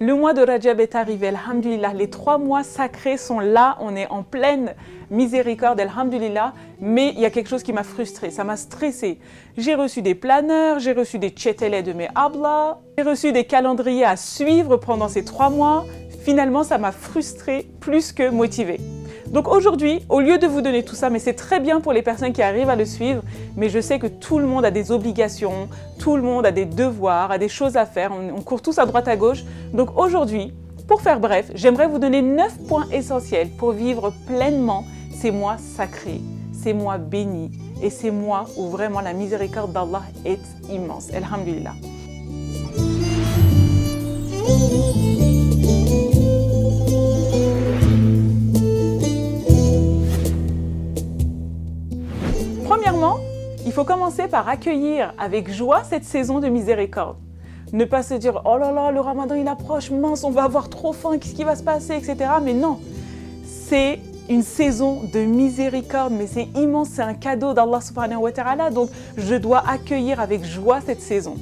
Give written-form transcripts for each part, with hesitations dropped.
Le mois de Rajab est arrivé, alhamdulillah, les 3 mois sacrés sont là, on est en pleine miséricorde, alhamdulillah, mais il y a quelque chose qui m'a frustrée, ça m'a stressée. J'ai reçu des planeurs, j'ai reçu des tchétélés de mes hablas, j'ai reçu des calendriers à suivre pendant ces 3 mois. Finalement, ça m'a frustrée plus que motivée. Donc aujourd'hui, au lieu de vous donner tout ça, mais c'est très bien pour les personnes qui arrivent à le suivre, mais je sais que tout le monde a des obligations, tout le monde a des devoirs, a des choses à faire, on court tous à droite à gauche. Donc aujourd'hui, pour faire bref, j'aimerais vous donner 9 points essentiels pour vivre pleinement ces mois sacrés, ces mois bénis et ces mois où vraiment la miséricorde d'Allah est immense. Alhamdulillah. Premièrement, il faut commencer par accueillir avec joie cette saison de miséricorde. Ne pas se dire « Oh là là, le ramadan il approche, mince, on va avoir trop faim, qu'est-ce qui va se passer ?» etc. Mais non, c'est une saison de miséricorde, mais c'est immense, c'est un cadeau d'Allah subhanahu wa ta'ala, donc je dois accueillir avec joie cette saison.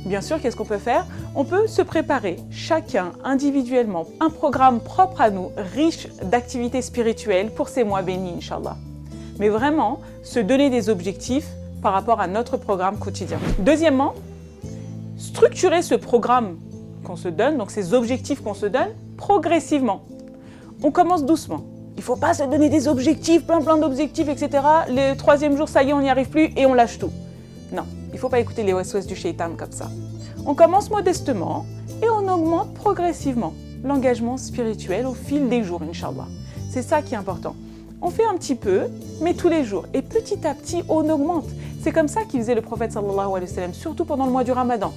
Bien sûr, qu'est-ce qu'on peut faire? On peut se préparer, chacun individuellement, un programme propre à nous, riche d'activités spirituelles pour ces mois bénis, Inch'Allah. Mais vraiment, se donner des objectifs par rapport à notre programme quotidien. Deuxièmement, structurer ce programme qu'on se donne, donc ces objectifs qu'on se donne, progressivement. On commence doucement. Il ne faut pas se donner des objectifs, plein d'objectifs, etc. Le 3e jour, ça y est, on n'y arrive plus et on lâche tout. Non, il ne faut pas écouter les waswas du shaitan comme ça. On commence modestement et on augmente progressivement l'engagement spirituel au fil des jours, Inch'Allah. C'est ça qui est important. On fait un petit peu, mais tous les jours. Et petit à petit, on augmente. C'est comme ça qu'il faisait le prophète sallallahu alayhi wa sallam, surtout pendant le mois du ramadan.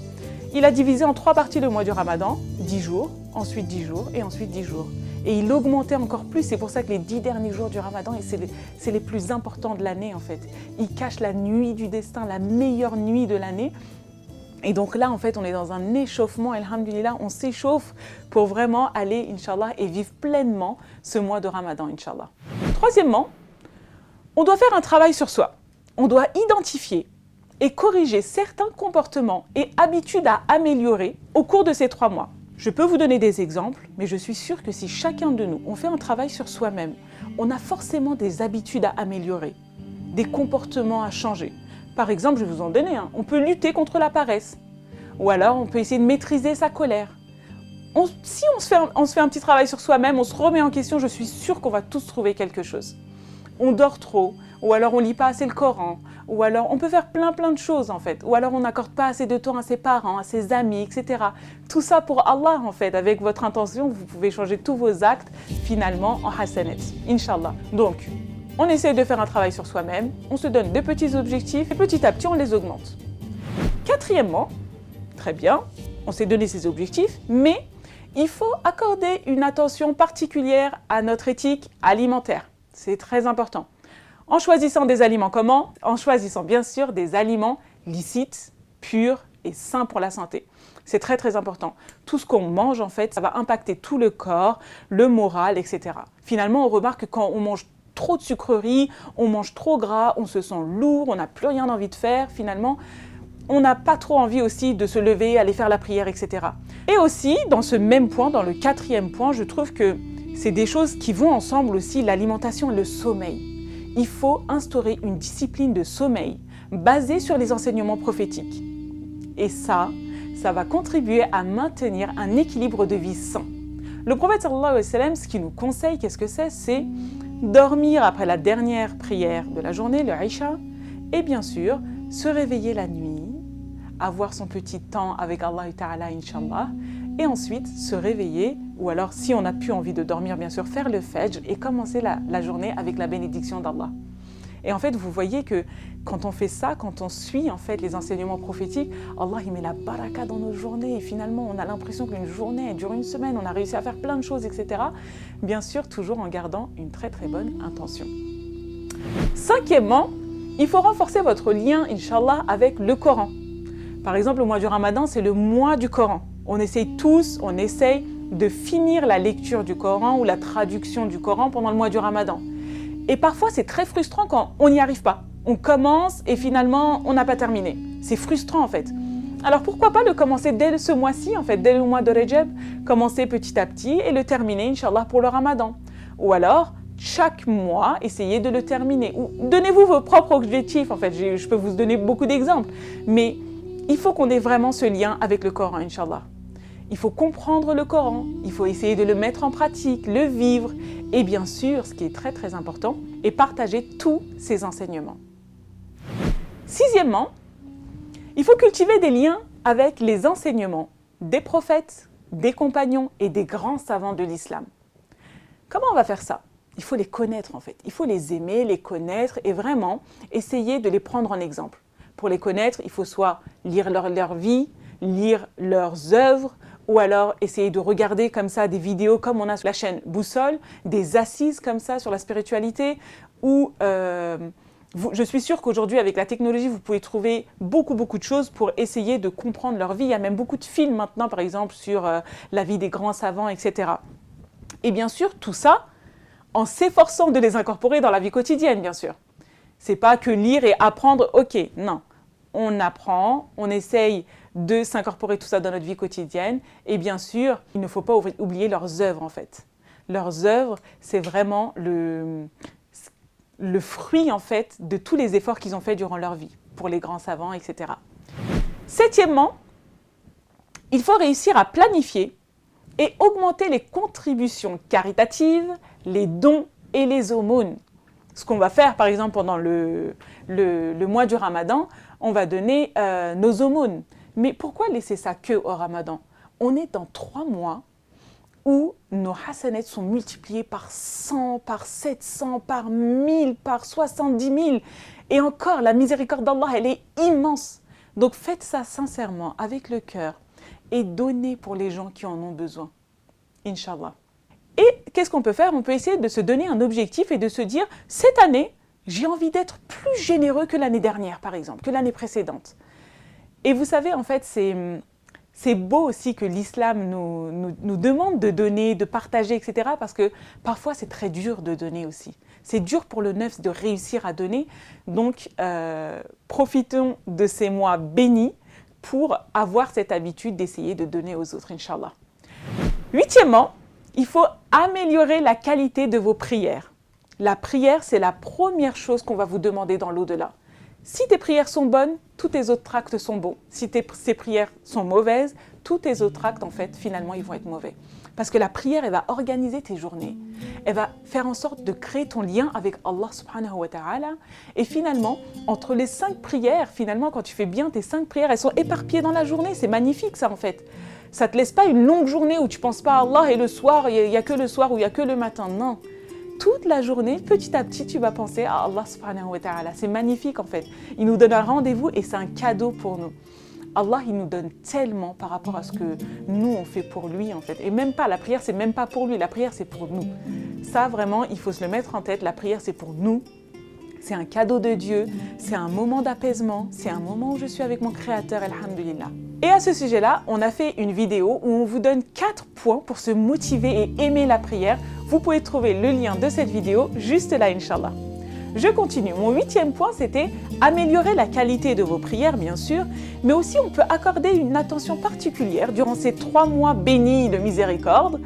Il a divisé en 3 parties le mois du ramadan, 10 jours, ensuite 10 jours et ensuite 10 jours. Et il augmentait encore plus, c'est pour ça que les 10 derniers jours du ramadan, c'est les plus importants de l'année en fait. Il cache la nuit du destin, la meilleure nuit de l'année. Et donc là, en fait, on est dans un échauffement, alhamdulillah, on s'échauffe pour vraiment aller, Inch'Allah, et vivre pleinement ce mois de ramadan, Inch'Allah. Troisièmement, on doit faire un travail sur soi. On doit identifier et corriger certains comportements et habitudes à améliorer au cours de ces 3 mois. Je peux vous donner des exemples, mais je suis sûre que si chacun de nous, on fait un travail sur soi-même, on a forcément des habitudes à améliorer, des comportements à changer. Par exemple, je vais vous en donner un. On peut lutter contre la paresse. Ou alors, on peut essayer de maîtriser sa colère. Si on se fait un petit travail sur soi-même, on se remet en question, je suis sûre qu'on va tous trouver quelque chose. On dort trop, ou alors on lit pas assez le Coran, ou alors on peut faire plein de choses en fait, ou alors on n'accorde pas assez de temps à ses parents, à ses amis, etc. Tout ça pour Allah en fait, avec votre intention, vous pouvez changer tous vos actes finalement en hasanat, Inch'Allah. Donc, on essaie de faire un travail sur soi-même, on se donne de petits objectifs et petit à petit on les augmente. Quatrièmement, très bien, on s'est donné ces objectifs, mais il faut accorder une attention particulière à notre éthique alimentaire. C'est très important. En choisissant des aliments comment? En choisissant bien sûr des aliments licites, purs et sains pour la santé. C'est très important. Tout ce qu'on mange en fait, ça va impacter tout le corps, le moral, etc. Finalement, on remarque que quand on mange trop de sucreries, on mange trop gras, on se sent lourd, on n'a plus rien envie de faire finalement. On n'a pas trop envie aussi de se lever, aller faire la prière, etc. Et aussi, dans ce même point, dans le 4e point, je trouve que c'est des choses qui vont ensemble aussi, l'alimentation et le sommeil. Il faut instaurer une discipline de sommeil basée sur les enseignements prophétiques. Et ça va contribuer à maintenir un équilibre de vie sain. Le prophète sallallahu alayhi wa sallam, ce qu'il nous conseille, qu'est-ce que c'est dormir après la dernière prière de la journée, le Isha, et bien sûr, se réveiller la nuit, avoir son petit temps avec Allah Ta'ala, Inch'Allah, et ensuite se réveiller, ou alors si on n'a plus envie de dormir, bien sûr, faire le Fajr et commencer la journée avec la bénédiction d'Allah. Et en fait, vous voyez que quand on fait ça, quand on suit en fait les enseignements prophétiques, Allah il met la baraka dans nos journées et finalement on a l'impression qu'une journée elle dure une semaine, on a réussi à faire plein de choses, etc. Bien sûr, toujours en gardant une très bonne intention. 5e, il faut renforcer votre lien, Inch'Allah, avec le Coran. Par exemple, au mois du Ramadan, c'est le mois du Coran. On essaye de finir la lecture du Coran ou la traduction du Coran pendant le mois du Ramadan. Et parfois, c'est très frustrant quand on n'y arrive pas. On commence et finalement, on n'a pas terminé. C'est frustrant en fait. Alors pourquoi pas le commencer dès ce mois-ci, en fait, dès le mois de Rajab, commencer petit à petit et le terminer, Inch'Allah, pour le Ramadan. Ou alors, chaque mois, essayez de le terminer. Ou donnez-vous vos propres objectifs, en fait, je peux vous donner beaucoup d'exemples. Mais il faut qu'on ait vraiment ce lien avec le Coran, Inch'Allah. Il faut comprendre le Coran, il faut essayer de le mettre en pratique, le vivre. Et bien sûr, ce qui est très très important, est partager tous ces enseignements. Sixièmement, il faut cultiver des liens avec les enseignements des prophètes, des compagnons et des grands savants de l'islam. Comment on va faire ça? Il faut les connaître en fait. Il faut les aimer, les connaître et vraiment essayer de les prendre en exemple. Pour les connaître, il faut soit lire leur vie, lire leurs œuvres, ou alors essayer de regarder comme ça des vidéos comme on a sur la chaîne Boussole, des assises comme ça sur la spiritualité, ou je suis sûre qu'aujourd'hui, avec la technologie, vous pouvez trouver beaucoup de choses pour essayer de comprendre leur vie. Il y a même beaucoup de films maintenant, par exemple, sur la vie des grands savants, etc. Et bien sûr, tout ça, en s'efforçant de les incorporer dans la vie quotidienne, bien sûr. C'est pas que lire et apprendre, ok, non. On apprend, on essaye de s'incorporer tout ça dans notre vie quotidienne. Et bien sûr, il ne faut pas oublier leurs œuvres, en fait. Leurs œuvres, c'est vraiment le fruit, en fait, de tous les efforts qu'ils ont faits durant leur vie, pour les grands savants, etc. Septièmement, il faut réussir à planifier et augmenter les contributions caritatives, les dons et les aumônes. Ce qu'on va faire, par exemple, pendant le mois du Ramadan, on va donner nos aumônes. Mais pourquoi laisser ça que au Ramadan? On est dans 3 mois où nos hasanats sont multipliés par 100, par 700, par 1000, par 70 000. Et encore, la miséricorde d'Allah, elle est immense. Donc faites ça sincèrement, avec le cœur, et donnez pour les gens qui en ont besoin. Inch'Allah. Et qu'est-ce qu'on peut faire? On peut essayer de se donner un objectif et de se dire, cette année, j'ai envie d'être plus généreux que l'année dernière, par exemple, que l'année précédente. Et vous savez, en fait, c'est beau aussi que l'islam nous demande de donner, de partager, etc. Parce que parfois, c'est très dur de donner aussi. C'est dur pour le neuf de réussir à donner. Donc, profitons de ces mois bénis pour avoir cette habitude d'essayer de donner aux autres, Inch'Allah. Huitièmement, il faut améliorer la qualité de vos prières. La prière, c'est la première chose qu'on va vous demander dans l'au-delà. Si tes prières sont bonnes, tous tes autres actes sont bons. Si ces prières sont mauvaises, tous tes autres actes, en fait, finalement, ils vont être mauvais. Parce que la prière, elle va organiser tes journées. Elle va faire en sorte de créer ton lien avec Allah subhanahu wa ta'ala. Et finalement, entre les 5 prières, finalement, quand tu fais bien tes 5 prières, elles sont éparpillées dans la journée. C'est magnifique, ça, en fait. Ça ne te laisse pas une longue journée où tu ne penses pas à Allah et le soir, il n'y a que le soir ou il n'y a que le matin. Non. Toute la journée, petit à petit, tu vas penser à Allah subhanahu wa ta'ala. C'est magnifique en fait. Il nous donne un rendez-vous et c'est un cadeau pour nous. Allah, il nous donne tellement par rapport à ce que nous, on fait pour lui en fait. Et même pas, la prière, c'est même pas pour lui, la prière, c'est pour nous. Ça, vraiment, il faut se le mettre en tête. La prière, c'est pour nous. C'est un cadeau de Dieu. C'est un moment d'apaisement. C'est un moment où je suis avec mon Créateur, alhamdulillah. Et à ce sujet-là, on a fait une vidéo où on vous donne 4 points pour se motiver et aimer la prière. Vous pouvez trouver le lien de cette vidéo juste là, Inch'Allah. Je continue. Mon 8e point, c'était améliorer la qualité de vos prières, bien sûr, mais aussi on peut accorder une attention particulière durant ces 3 mois bénis de miséricorde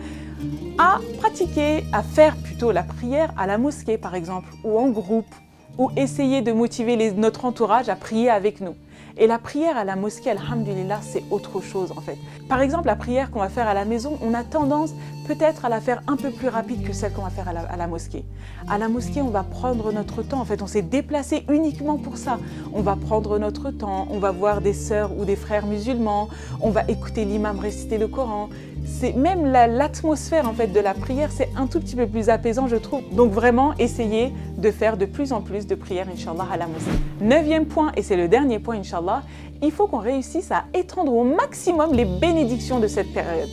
à pratiquer, à faire plutôt la prière à la mosquée, par exemple, ou en groupe, ou essayer de motiver notre entourage à prier avec nous. Et la prière à la mosquée, alhamdulillah, c'est autre chose en fait. Par exemple, la prière qu'on va faire à la maison, on a tendance peut-être à la faire un peu plus rapide que celle qu'on va faire à la mosquée. À la mosquée, on va prendre notre temps. En fait, on s'est déplacé uniquement pour ça. On va prendre notre temps, on va voir des sœurs ou des frères musulmans, on va écouter l'imam réciter le Coran. C'est même l'atmosphère en fait de la prière, c'est un tout petit peu plus apaisant, je trouve. Donc vraiment, essayez de faire de plus en plus de prières, Inch'Allah, à la mosquée. 9e point, et c'est le dernier point, Inch'Allah, il faut qu'on réussisse à étendre au maximum les bénédictions de cette période.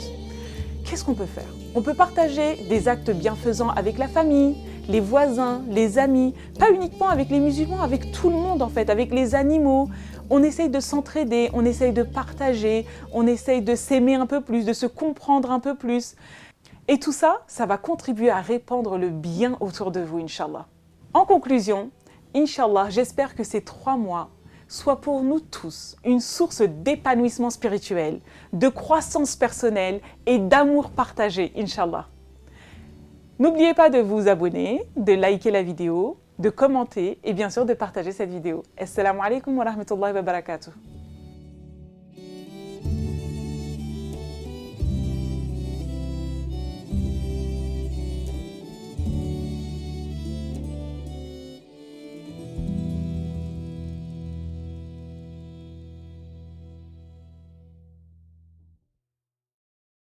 Qu'est-ce qu'on peut faire? On peut partager des actes bienfaisants avec la famille, les voisins, les amis, pas uniquement avec les musulmans, avec tout le monde en fait, avec les animaux. On essaye de s'entraider, on essaye de partager, on essaye de s'aimer un peu plus, de se comprendre un peu plus. Et tout ça, ça va contribuer à répandre le bien autour de vous, Inch'Allah. En conclusion, Inch'Allah, j'espère que ces 3 mois soit pour nous tous une source d'épanouissement spirituel, de croissance personnelle et d'amour partagé, Inch'Allah. N'oubliez pas de vous abonner, de liker la vidéo, de commenter et bien sûr de partager cette vidéo. Assalamu alaikum wa rahmatullahi wa barakatuh.